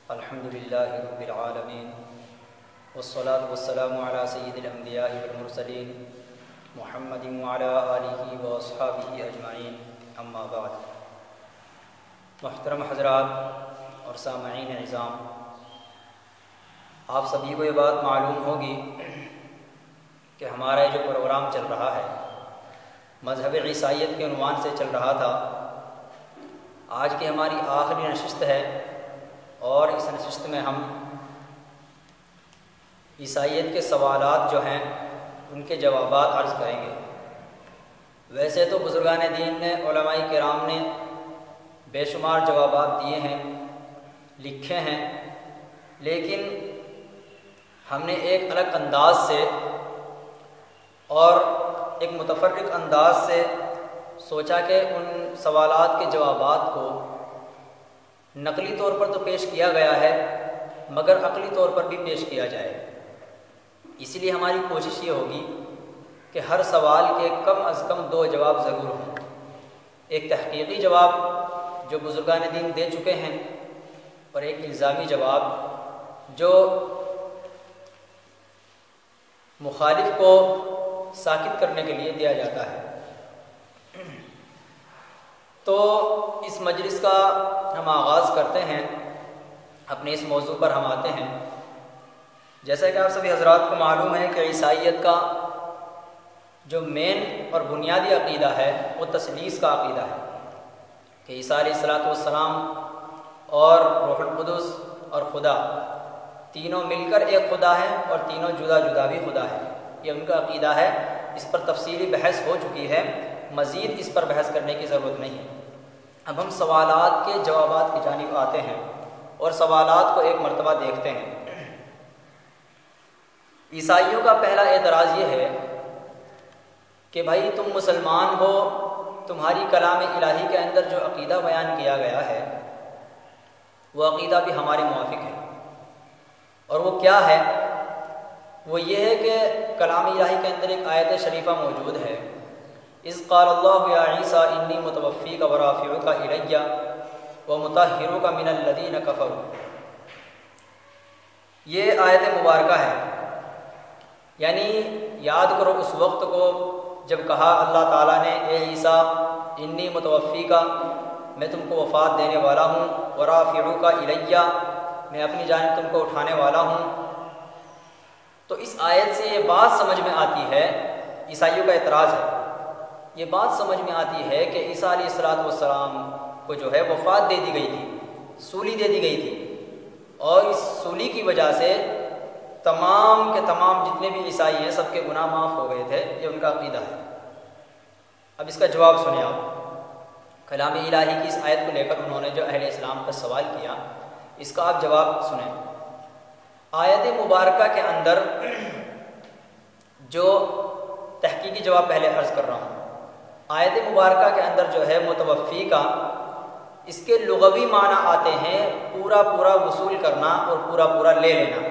الحمد للہ رب العالمین والصلاة والسلام علی سید الانبیاء والمرسلین محمد وعلی آلہ واصحابہ اجمعین، اما بعد۔ محترم حضرات اور سامعین نظام، آپ سبھی کو یہ بات معلوم ہوگی کہ ہمارا یہ جو پروگرام چل رہا ہے مذہب عیسائیت کے عنوان سے چل رہا تھا، آج کی ہماری آخری نشست ہے اور اس نشست میں ہم عیسائیت کے سوالات جو ہیں ان کے جوابات عرض کریں گے۔ ویسے تو بزرگان دین نے، علماء کرام نے بے شمار جوابات دیے ہیں، لکھے ہیں، لیکن ہم نے ایک الگ انداز سے اور ایک متفرق انداز سے سوچا کہ ان سوالات کے جوابات کو نقلی طور پر تو پیش کیا گیا ہے مگر عقلی طور پر بھی پیش کیا جائے۔ اسی لیے ہماری کوشش یہ ہوگی کہ ہر سوال کے کم از کم 2 جواب ضرور ہوں، ایک تحقیقی جواب جو بزرگان دین دے چکے ہیں اور ایک الزامی جواب جو مخالف کو ساکت کرنے کے لیے دیا جاتا ہے۔ تو اس مجلس کا ہم آغاز کرتے ہیں، اپنے اس موضوع پر ہم آتے ہیں۔ جیسا کہ آپ سبھی حضرات کو معلوم ہے کہ عیسائیت کا جو مین اور بنیادی عقیدہ ہے وہ تثلیث کا عقیدہ ہے کہ عیسیٰ علیہ الصلوۃ والسلام اور روح القدس اور خدا تینوں مل کر ایک خدا ہے اور تینوں جدا جدا بھی خدا ہے، یہ ان کا عقیدہ ہے۔ اس پر تفصیلی بحث ہو چکی ہے، مزید اس پر بحث کرنے کی ضرورت نہیں۔ اب ہم سوالات کے جوابات کی جانب آتے ہیں اور سوالات کو ایک مرتبہ دیکھتے ہیں۔ عیسائیوں کا پہلا اعتراض یہ ہے کہ بھائی تم مسلمان ہو، تمہاری کلام الہی کے اندر جو عقیدہ بیان کیا گیا ہے وہ عقیدہ بھی ہمارے موافق ہے، اور وہ کیا ہے؟ وہ یہ ہے کہ کلام الہی کے اندر ایک آیت شریفہ موجود ہے، اذ قال اللہ یا عیسیٰ انی متوفیک ورافعک الی ومطہرک من الذین کفروا۔ یہ آیت مبارکہ ہے، یعنی یاد کرو اس وقت کو جب کہا اللہ تعالیٰ نے اے عیسیٰ انی متوفیک، میں تم کو وفات دینے والا ہوں، ورافعک الی، میں اپنی جانب تم کو اٹھانے والا ہوں۔ تو اس آیت سے یہ بات سمجھ میں آتی ہے، عیسائیوں کا اعتراض ہے، یہ بات سمجھ میں آتی ہے کہ عیسیٰ علیہ الصلوۃ والسلام کو جو ہے وفات دے دی گئی تھی، سولی دے دی گئی تھی، اور اس سولی کی وجہ سے تمام کے تمام جتنے بھی عیسائی ہیں سب کے گناہ معاف ہو گئے تھے، یہ ان کا عقیدہ ہے۔ اب اس کا جواب سنیں آپ، کلام الہی کی اس آیت کو لے کر انہوں نے جو اہل اسلام پر سوال کیا، اس کا آپ جواب سنیں۔ آیت مبارکہ کے اندر جو تحقیقی جواب پہلے عرض کر رہا ہوں، آیت مبارکہ کے اندر جو ہے متوفی کا، اس کے لغوی معنی آتے ہیں پورا پورا وصول کرنا اور پورا پورا لے لینا۔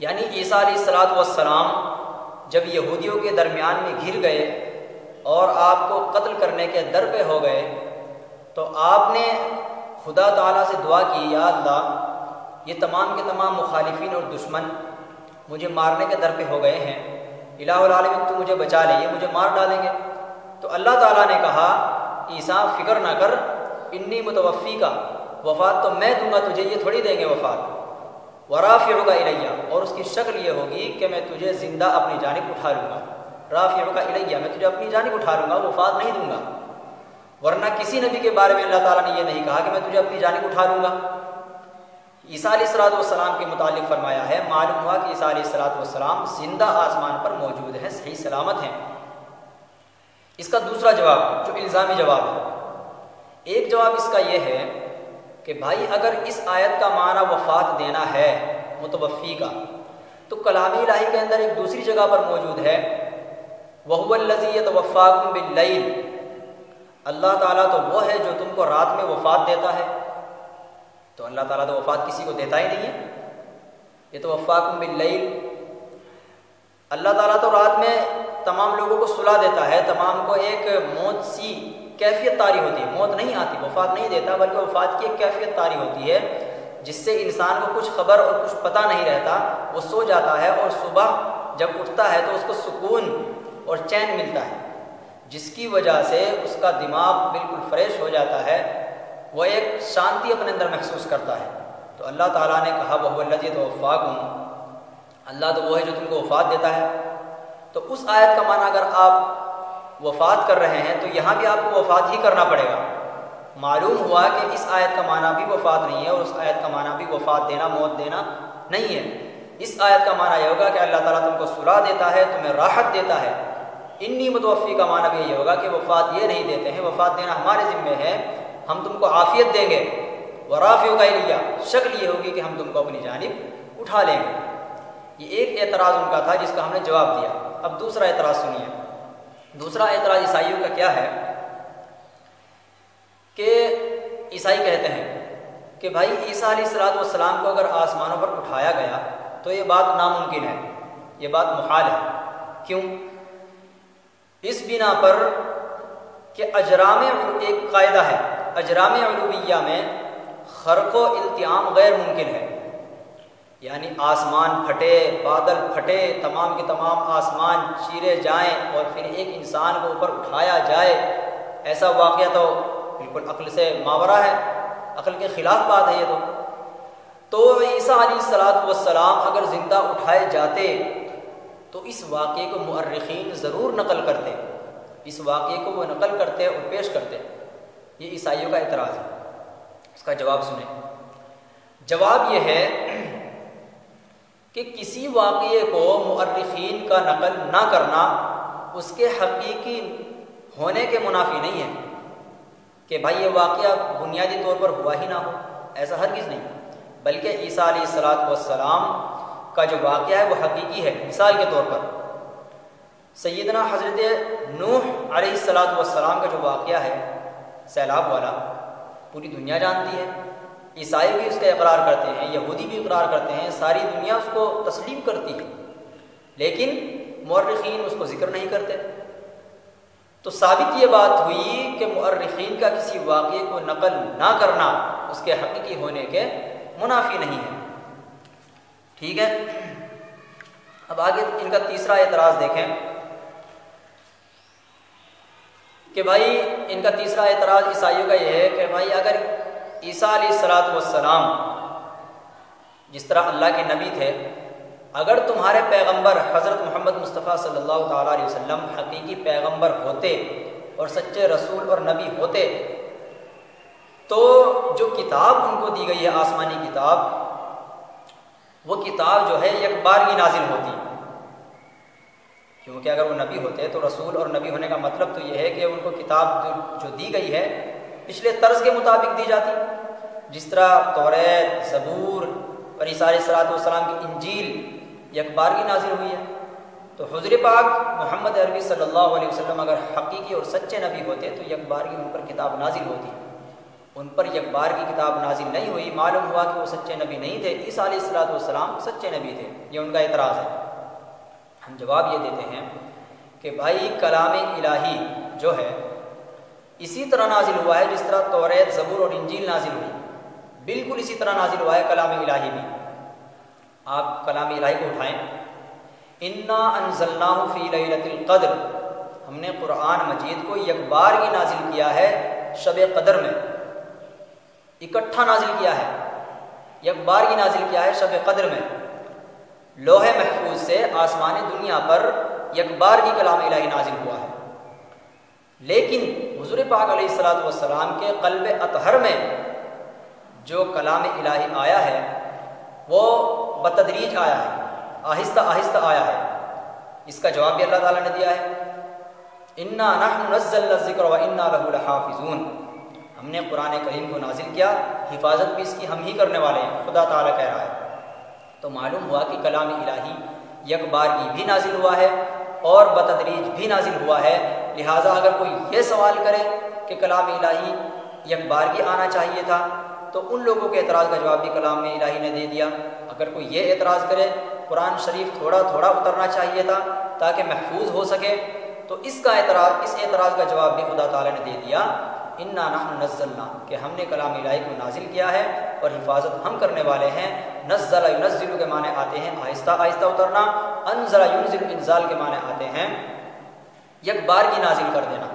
یعنی عیسیٰ علیہ الصلوۃ والسلام جب یہودیوں کے درمیان میں گھر گئے اور آپ کو قتل کرنے کے در پہ ہو گئے تو آپ نے خدا تعالیٰ سے دعا کی، یا اللہ یہ تمام کے تمام مخالفین اور دشمن مجھے مارنے کے در پہ ہو گئے ہیں، الہ العالمین تو مجھے بچا لے، یہ مجھے مار ڈالیں گے۔ تو اللہ تعالیٰ نے کہا عیسیٰ فکر نہ کر، انی متوفی کا، وفات تو میں دوں گا تجھے، یہ تھوڑی دیں گے وفات، ورافعک الی، اور اس کی شکل یہ ہوگی کہ میں تجھے زندہ اپنی جانب اٹھا لوں گا، رافعک الی، میں تجھے اپنی جانب اٹھا لوں گا، وفات نہیں دوں گا۔ ورنہ کسی نبی کے بارے میں اللہ تعالیٰ نے یہ نہیں کہا کہ میں تجھے اپنی جانب اٹھا لوں گا۔ عیسیٰ علیہ الصلوۃ والسلام کے متعلق فرمایا ہے، معلوم ہوا کہ عیسیٰ علیہ الصلوۃ والسلام زندہ آسمان پر موجود ہیں، صحیح سلامت ہیں۔ اس کا دوسرا جواب جو الزامی جواب ہے، ایک جواب اس کا یہ ہے کہ بھائی اگر اس آیت کا معنی وفات دینا ہے متوفی کا، تو کلام الہی کے اندر ایک دوسری جگہ پر موجود ہے، وَهُوَ الَّذِي يَتَوَفَّاكُمْ بِاللَّيْلِ، اللہ تعالیٰ تو وہ ہے جو تم کو رات میں وفات دیتا ہے۔ تو اللہ تعالیٰ تو وفات کسی کو دیتا ہی نہیں ہے، یہ تو وفاکم باللیل، اللہ تعالیٰ تو رات میں تمام لوگوں کو سلا دیتا ہے، تمام کو ایک موت سی کیفیت طاری ہوتی ہے، موت نہیں آتی، وفات نہیں دیتا، بلکہ وفات کی ایک کیفیت طاری ہوتی ہے جس سے انسان کو کچھ خبر اور کچھ پتہ نہیں رہتا، وہ سو جاتا ہے اور صبح جب اٹھتا ہے تو اس کو سکون اور چین ملتا ہے، جس کی وجہ سے اس کا دماغ بالکل فریش ہو جاتا ہے، وہ ایک شانتی اپنے اندر محسوس کرتا ہے۔ تو اللہ تعالیٰ نے کہا وَهُوَ الَّذِي يَتَوَفَّاكُمْ، اللہ تو وہ ہے جو تم کو وفات دیتا ہے۔ تو اس آیت کا معنی اگر آپ وفات کر رہے ہیں تو یہاں بھی آپ کو وفات ہی کرنا پڑے گا۔ معلوم ہوا کہ اس آیت کا معنی بھی وفات نہیں ہے اور اس آیت کا معنی بھی وفات دینا، موت دینا نہیں ہے۔ اس آیت کا معنی یہ ہوگا کہ اللہ تعالیٰ تم کو صلح دیتا ہے، تمہیں راحت دیتا ہے۔ انی متوفی کا معنی بھی یہ ہوگا کہ وفات یہ نہیں دیتے ہیں، وفات دینا ہمارے ذمے ہے، ہم تم کو عافیت دیں گے۔ ورافعک الیہ، شکل یہ ہوگی کہ ہم تم کو اپنی جانب اٹھا لیں گے۔ یہ ایک اعتراض ان کا تھا جس کا ہم نے جواب دیا۔ اب دوسرا اعتراض سنیے۔ دوسرا اعتراض عیسائیوں کا کیا ہے کہ عیسائی کہتے ہیں کہ بھائی عیسیٰ علیہ السلام کو اگر آسمانوں پر اٹھایا گیا تو یہ بات ناممکن ہے، یہ بات محال ہے۔ کیوں؟ اس بنا پر کہ اجرام، ایک قاعدہ ہے اجرام علویہ میں خرق و التیام غیر ممکن ہے، یعنی آسمان پھٹے، بادل پھٹے، تمام کے تمام آسمان چیرے جائیں اور پھر ایک انسان کو اوپر اٹھایا جائے، ایسا واقعہ تو بالکل عقل سے ماورا ہے، عقل کے خلاف بات ہے یہ تو عیسیٰ علیہ السلام اگر زندہ اٹھائے جاتے تو اس واقعے کو مؤرخین ضرور نقل کرتے، اس واقعے کو وہ نقل کرتے اور پیش کرتے۔ یہ عیسائیوں کا اعتراض ہے۔ اس کا جواب سنیں۔ جواب یہ ہے کہ کسی واقعے کو مؤرخین کا نقل نہ کرنا اس کے حقیقی ہونے کے منافی نہیں ہے کہ بھائی یہ واقعہ بنیادی طور پر ہوا ہی نہ ہو، ایسا ہرگز نہیں، بلکہ عیسیٰ علیہ السلام کا جو واقعہ ہے وہ حقیقی ہے۔ مثال کے طور پر سیدنا حضرت نوح علیہ السلام کا جو واقعہ ہے سیلاب والا، پوری دنیا جانتی ہے، عیسائی بھی اس کا اقرار کرتے ہیں، یہودی بھی اقرار کرتے ہیں، ساری دنیا اس کو تسلیم کرتی ہے، لیکن مورخین اس کو ذکر نہیں کرتے۔ تو ثابت یہ بات ہوئی کہ مورخین کا کسی واقعے کو نقل نہ کرنا اس کے حقیقی ہونے کے منافی نہیں ہے۔ ٹھیک ہے، اب آگے ان کا تیسرا اعتراض دیکھیں کہ بھائی ان کا تیسرا اعتراض عیسائیوں کا یہ ہے کہ بھائی اگر عیسیٰ علیہ السلام جس طرح اللہ کے نبی تھے، اگر تمہارے پیغمبر حضرت محمد مصطفیٰ صلی اللہ تعالیٰ علیہ وسلم حقیقی پیغمبر ہوتے اور سچے رسول اور نبی ہوتے تو جو کتاب ان کو دی گئی ہے آسمانی کتاب، وہ کتاب جو ہے یک بار ہی نازل ہوتی، کیونکہ اگر وہ نبی ہوتے تو رسول اور نبی ہونے کا مطلب تو یہ ہے کہ ان کو کتاب جو دی گئی ہے پچھلے طرز کے مطابق دی جاتی، جس طرح توریت، زبور اور عیسیٰ علیہ السلام کی انجیل یک بارگی نازل ہوئی ہے۔ تو حضور پاک محمد عربی صلی اللہ علیہ وسلم اگر حقیقی اور سچے نبی ہوتے تو یک بارگی ان پر کتاب نازل ہوتی، ان پر یک بارگی کتاب نازل نہیں ہوئی، معلوم ہوا کہ وہ سچے نبی نہیں تھے۔ عیسیٰ علیہ السلام سچے نبی تھے، یہ ان کا اعتراض ہے۔ ہم جواب یہ دیتے ہیں کہ بھائی کلام الہی جو ہے اسی طرح نازل ہوا ہے جس طرح توریت، زبور اور انجیل نازل ہوئی، بالکل اسی طرح نازل ہوا ہے کلام الہی بھی۔ آپ کلام الہی کو اٹھائیں، انا انزلناہ فی لیلۃ القدر، ہم نے قرآن مجید کو یک بار ہی نازل کیا ہے شب قدر میں، اکٹھا نازل کیا ہے، یک بار ہی نازل کیا ہے شب قدر میں، لوح محفوظ سے آسمان دنیا پر یک بار ہی کلام الہی نازل ہوا ہے۔ لیکن حضور پاک علیہ السلام کے قلب اطہر میں جو کلام الہی آیا ہے وہ بتدریج آیا ہے، آہستہ آہستہ آیا ہے۔ اس کا جواب بھی اللہ تعالیٰ نے دیا ہے، انا نحن نزلنا الذکر وانا لہ لحافظون، ہم نے قرآن کریم کو نازل کیا، حفاظت بھی اس کی ہم ہی کرنے والے ہیں، خدا تعالیٰ کہہ رہا ہے۔ تو معلوم ہوا کہ کلام الہی یک بارگی بھی نازل ہوا ہے اور بتدریج بھی نازل ہوا ہے۔ لہٰذا اگر کوئی یہ سوال کرے کہ کلام الہی یک بارگی آنا چاہیے تھا تو ان لوگوں کے اعتراض کا جواب بھی کلام الہی نے دے دیا۔ اگر کوئی یہ اعتراض کرے قرآن شریف تھوڑا تھوڑا اترنا چاہیے تھا تاکہ محفوظ ہو سکے، تو اس اعتراض کا جواب بھی خدا تعالیٰ نے دے دیا، انا نحن نزلنا، کہ ہم نے کلام الہی کو نازل کیا ہے اور حفاظت ہم کرنے والے ہیں۔ نزل ینزل کے معنی آتے ہیں آہستہ آہستہ اترنا، انزل ینزل انزال کے معنی آتے ہیں یک بار کی نازل کر دینا۔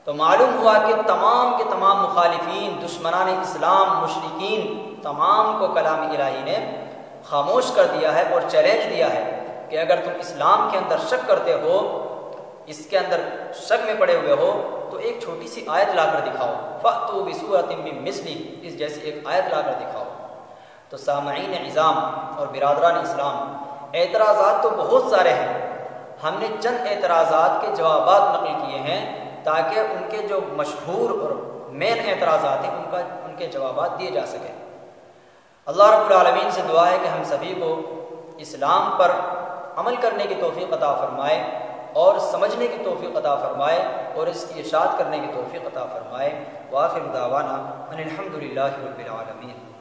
تو معلوم ہوا کہ تمام کے تمام مخالفین، دشمنان اسلام، مشرکین، تمام کو کلام الہی نے خاموش کر دیا ہے اور چیلنج دیا ہے کہ اگر تم اسلام کے اندر شک کرتے ہو، اس کے اندر شک میں پڑے ہوئے ہو، تو ایک چھوٹی سی آیت لا کر دکھاؤ، فَأْتُوا بِسُورَةٍ مِّن مِّثْلِهِ، اس جیسی ایک آیت لا کر دکھاؤ۔ تو سامعین عظام اور برادران اسلام، اعتراضات تو بہت سارے ہیں، ہم نے چند اعتراضات کے جوابات نقل کیے ہیں تاکہ ان کے جو مشہور اور مین اعتراضات ہیں ان کے جوابات دیے جا سکیں۔ اللہ رب العالمین سے دعا ہے کہ ہم سبھی کو اسلام پر عمل کرنے کی توفیق عطا فرمائے اور سمجھنے کی توفیق عطا فرمائے اور اس کی اشاعت کرنے کی توفیق عطا فرمائے۔ وآخر دعوانا ان الحمد للہ رب العالمین۔